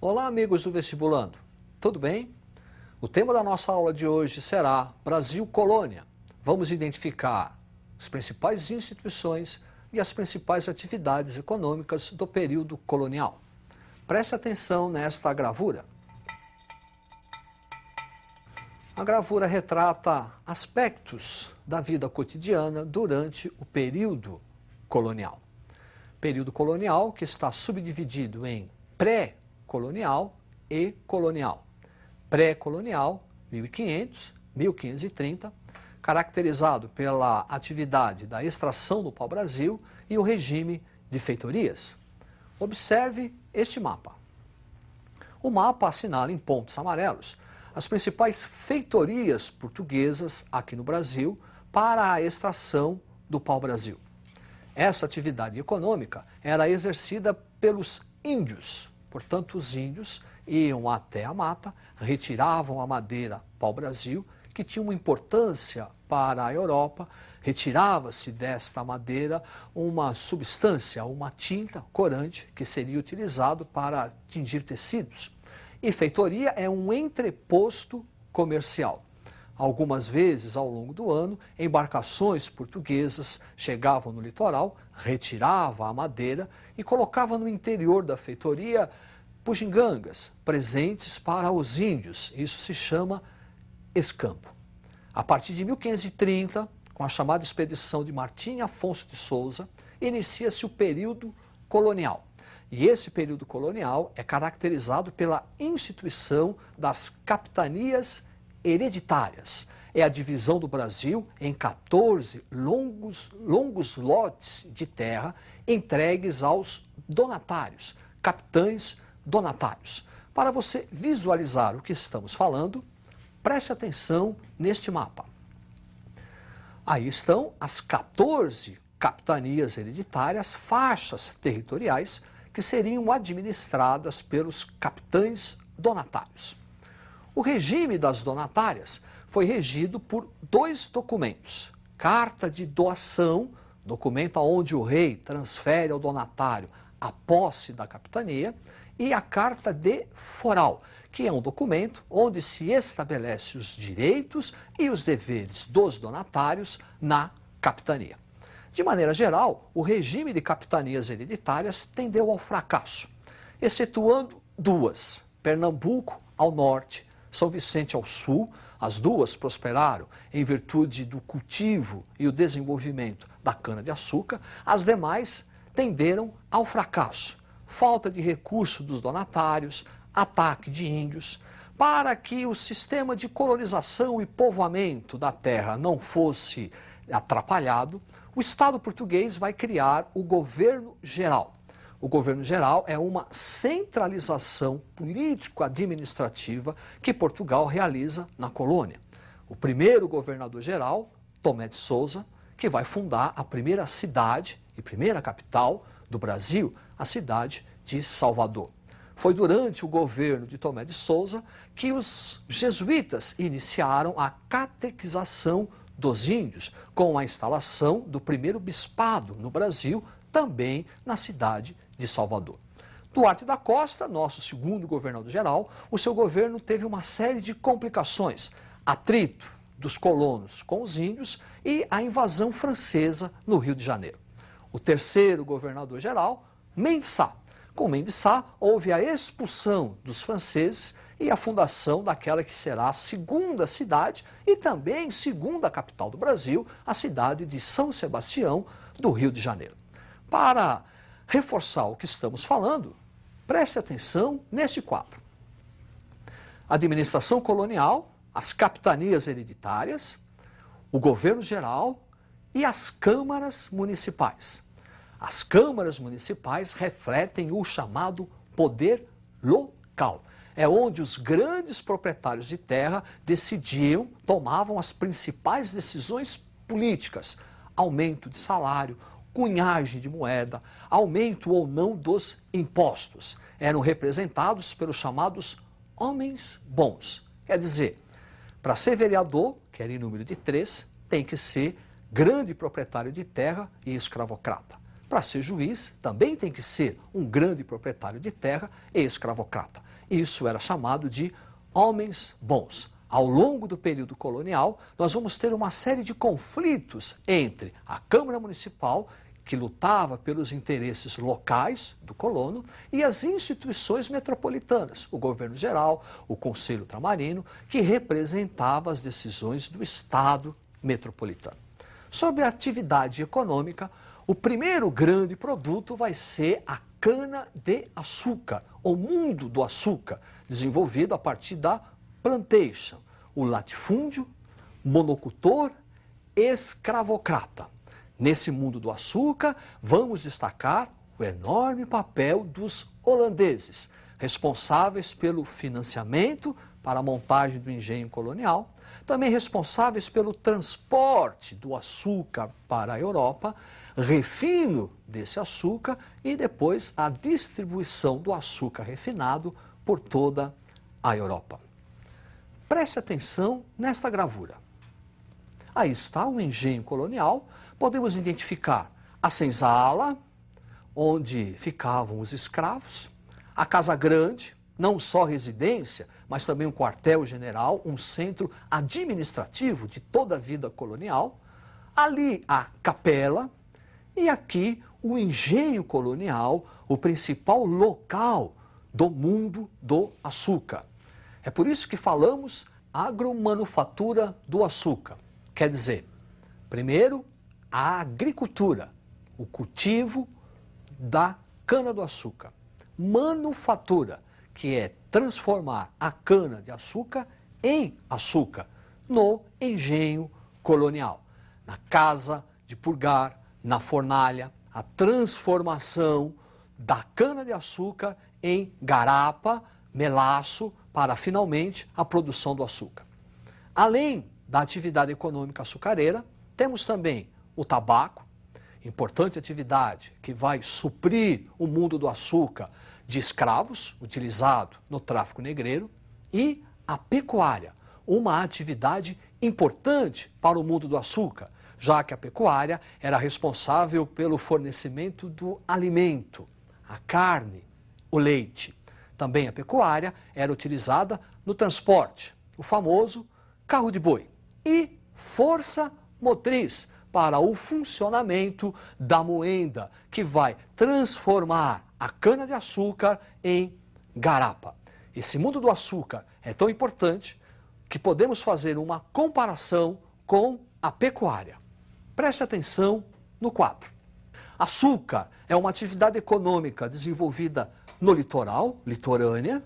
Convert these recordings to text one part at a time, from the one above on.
Olá, amigos do Vestibulando. Tudo bem? O tema da nossa aula de hoje será Brasil Colônia. Vamos identificar as principais instituições e as principais atividades econômicas do período colonial. Preste atenção nesta gravura. A gravura retrata aspectos da vida cotidiana durante o período colonial. Período colonial que está subdividido em pré-colonial e colonial. Pré-colonial, 1500, 1530, caracterizado pela atividade da extração do pau-brasil e o regime de feitorias. Observe este mapa. O mapa assinala em pontos amarelos as principais feitorias portuguesas aqui no Brasil para a extração do pau-brasil. Essa atividade econômica era exercida pelos índios. Portanto, os índios iam até a mata, retiravam a madeira pau-brasil, que tinha uma importância para a Europa. Retirava-se desta madeira uma substância, uma tinta corante, que seria utilizado para tingir tecidos. E feitoria é um entreposto comercial. Algumas vezes, ao longo do ano, embarcações portuguesas chegavam no litoral, retiravam a madeira e colocavam no interior da feitoria bugigangas, presentes para os índios. Isso se chama escampo. A partir de 1530, com a chamada expedição de Martim Afonso de Souza, inicia-se o período colonial. E esse período colonial é caracterizado pela instituição das capitanias hereditárias. É a divisão do Brasil em 14 longos lotes de terra entregues aos donatários, capitães donatários. Para você visualizar o que estamos falando, preste atenção neste mapa. Aí estão as 14 capitanias hereditárias, faixas territoriais, que seriam administradas pelos capitães donatários. O regime das donatárias foi regido por dois documentos: carta de doação, documento onde o rei transfere ao donatário a posse da capitania, e a carta de foral, que é um documento onde se estabelece os direitos e os deveres dos donatários na capitania. De maneira geral, o regime de capitanias hereditárias tendeu ao fracasso, excetuando duas: Pernambuco ao norte, São Vicente ao sul. As duas prosperaram em virtude do cultivo e o desenvolvimento da cana-de-açúcar. As demais tenderam ao fracasso. Falta de recurso dos donatários, ataque de índios. Para que o sistema de colonização e povoamento da terra não fosse atrapalhado, o Estado português vai criar o governo geral. O governo geral é uma centralização político-administrativa que Portugal realiza na colônia. O primeiro governador geral, Tomé de Souza, que vai fundar a primeira cidade e primeira capital do Brasil, a cidade de Salvador. Foi durante o governo de Tomé de Souza que os jesuítas iniciaram a catequização dos índios, com a instalação do primeiro bispado no Brasil, também na cidade de Salvador. Duarte da Costa, nosso segundo governador-geral, o seu governo teve uma série de complicações: atrito dos colonos com os índios e a invasão francesa no Rio de Janeiro. O terceiro governador-geral, Mendes Sá. Com Mendes Sá, houve a expulsão dos franceses e a fundação daquela que será a segunda cidade e também segunda capital do Brasil, a cidade de São Sebastião, do Rio de Janeiro. Para reforçar o que estamos falando, preste atenção neste quadro: administração colonial, as capitanias hereditárias, o governo geral e as câmaras municipais. As câmaras municipais refletem o chamado poder local. É onde os grandes proprietários de terra decidiam, tomavam as principais decisões políticas: aumento de salário, cunhagem de moeda, aumento ou não dos impostos. Eram representados pelos chamados homens bons. Quer dizer, para ser vereador, que era em número de 3, tem que ser grande proprietário de terra e escravocrata. Para ser juiz, também tem que ser um grande proprietário de terra e escravocrata. Isso era chamado de homens bons. Ao longo do período colonial, nós vamos ter uma série de conflitos entre a Câmara Municipal, que lutava pelos interesses locais do colono, e as instituições metropolitanas, o governo geral, o Conselho Ultramarino, que representava as decisões do Estado metropolitano. Sobre a atividade econômica, o primeiro grande produto vai ser a cana-de-açúcar, o mundo do açúcar, desenvolvido a partir da plantation, o latifúndio, monocultor, escravocrata. Nesse mundo do açúcar, vamos destacar o enorme papel dos holandeses, responsáveis pelo financiamento para a montagem do engenho colonial, também responsáveis pelo transporte do açúcar para a Europa, refino desse açúcar e depois a distribuição do açúcar refinado por toda a Europa. Preste atenção nesta gravura. Aí está o engenho colonial. Podemos identificar a senzala, onde ficavam os escravos, a Casa Grande, não só residência, mas também um quartel-general, um centro administrativo de toda a vida colonial. Ali a capela e aqui o engenho colonial, o principal local do mundo do açúcar. É por isso que falamos agromanufatura do açúcar. Quer dizer, primeiro, a agricultura, o cultivo da cana-do-açúcar. Manufatura, que é transformar a cana-de-açúcar em açúcar no engenho colonial. Na casa de purgar, na fornalha, a transformação da cana-de-açúcar em garapa, melaço, para finalmente a produção do açúcar. Além da atividade econômica açucareira, temos também o tabaco, importante atividade que vai suprir o mundo do açúcar de escravos, utilizado no tráfico negreiro, e a pecuária, uma atividade importante para o mundo do açúcar, já que a pecuária era responsável pelo fornecimento do alimento, a carne, o leite. Também a pecuária era utilizada no transporte, o famoso carro de boi, e força motriz para o funcionamento da moenda, que vai transformar a cana-de-açúcar em garapa. Esse mundo do açúcar é tão importante que podemos fazer uma comparação com a pecuária. Preste atenção no quadro. Açúcar é uma atividade econômica desenvolvida no litoral, litorânea,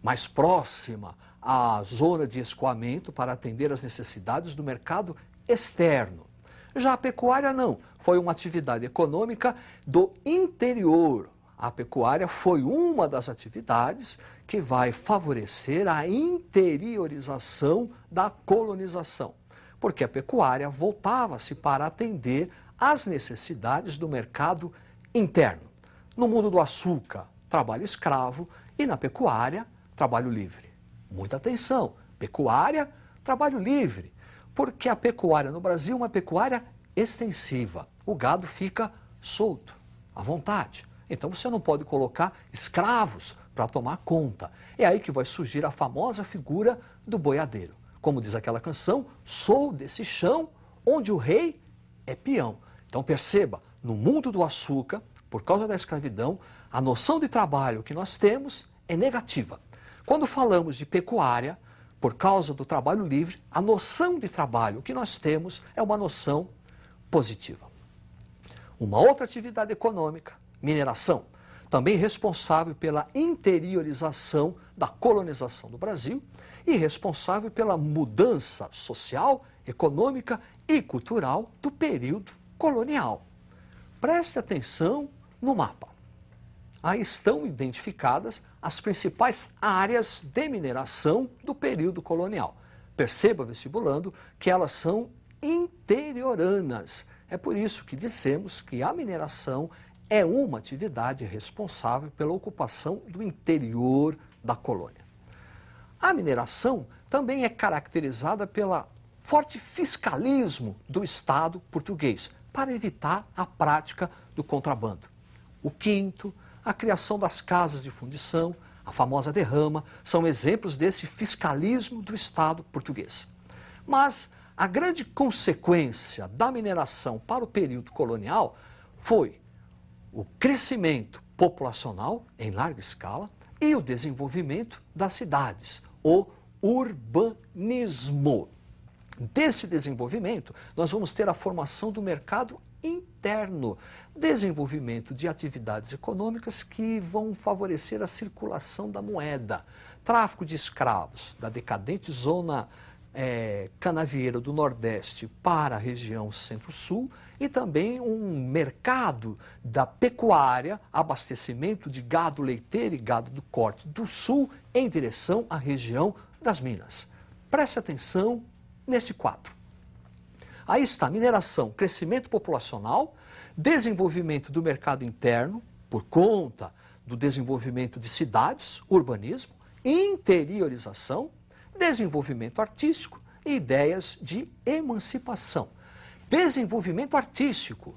mais próxima à zona de escoamento para atender às necessidades do mercado externo. Já a pecuária não, foi uma atividade econômica do interior. A pecuária foi uma das atividades que vai favorecer a interiorização da colonização, porque a pecuária voltava-se para atender às necessidades do mercado interno. No mundo do açúcar, trabalho escravo, e na pecuária, trabalho livre. Muita atenção, pecuária, trabalho livre, porque a pecuária no Brasil é uma pecuária extensiva. O gado fica solto, à vontade. Então você não pode colocar escravos para tomar conta. É aí que vai surgir a famosa figura do boiadeiro. Como diz aquela canção, sou desse chão onde o rei é peão. Então perceba, no mundo do açúcar, por causa da escravidão, a noção de trabalho que nós temos é negativa. Quando falamos de pecuária, por causa do trabalho livre, a noção de trabalho que nós temos é uma noção positiva. Uma outra atividade econômica, mineração, também responsável pela interiorização da colonização do Brasil e responsável pela mudança social, econômica e cultural do período colonial. Preste atenção no mapa. Aí estão identificadas as principais áreas de mineração do período colonial. Perceba, vestibulando, que elas são interioranas. É por isso que dissemos que a mineração é uma atividade responsável pela ocupação do interior da colônia. A mineração também é caracterizada pelo forte fiscalismo do Estado português, para evitar a prática do contrabando. O quinto, a criação das casas de fundição, a famosa derrama, são exemplos desse fiscalismo do Estado português. Mas a grande consequência da mineração para o período colonial foi o crescimento populacional em larga escala e o desenvolvimento das cidades, o urbanismo. Desse desenvolvimento, nós vamos ter a formação do mercado interno, desenvolvimento de atividades econômicas que vão favorecer a circulação da moeda, tráfico de escravos da decadente zona canavieira do Nordeste para a região Centro-Sul e também um mercado da pecuária, abastecimento de gado leiteiro e gado do corte do Sul em direção à região das Minas. Preste atenção nesse quadro. Aí está mineração, crescimento populacional, desenvolvimento do mercado interno por conta do desenvolvimento de cidades, urbanismo, interiorização, desenvolvimento artístico e ideias de emancipação. Desenvolvimento artístico.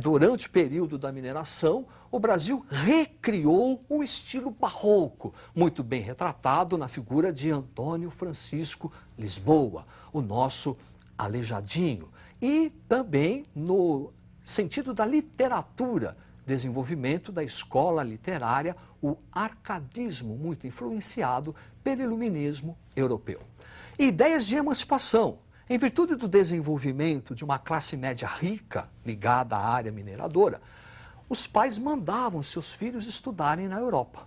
Durante o período da mineração, o Brasil recriou o estilo barroco, muito bem retratado na figura de Antônio Francisco Lisboa, o nosso Aleijadinho. E também no sentido da literatura, desenvolvimento da escola literária, o arcadismo, muito influenciado pelo iluminismo europeu. Ideias de emancipação. Em virtude do desenvolvimento de uma classe média rica ligada à área mineradora, os pais mandavam seus filhos estudarem na Europa.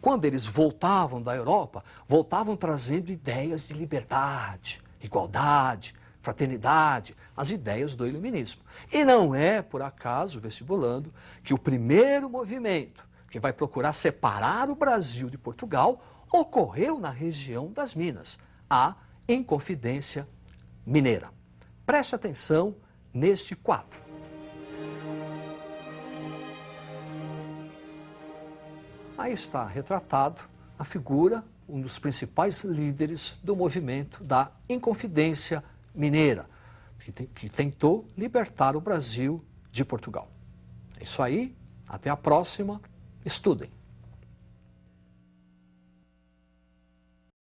Quando eles voltavam da Europa, voltavam trazendo ideias de liberdade, igualdade, fraternidade, as ideias do iluminismo. E não é, por acaso, vestibulando, que o primeiro movimento que vai procurar separar o Brasil de Portugal ocorreu na região das Minas, a Inconfidência Mineira. Preste atenção neste quadro. Aí está retratado a figura, um dos principais líderes do movimento da Inconfidência Mineira, que tentou libertar o Brasil de Portugal. É isso aí, até a próxima, estudem.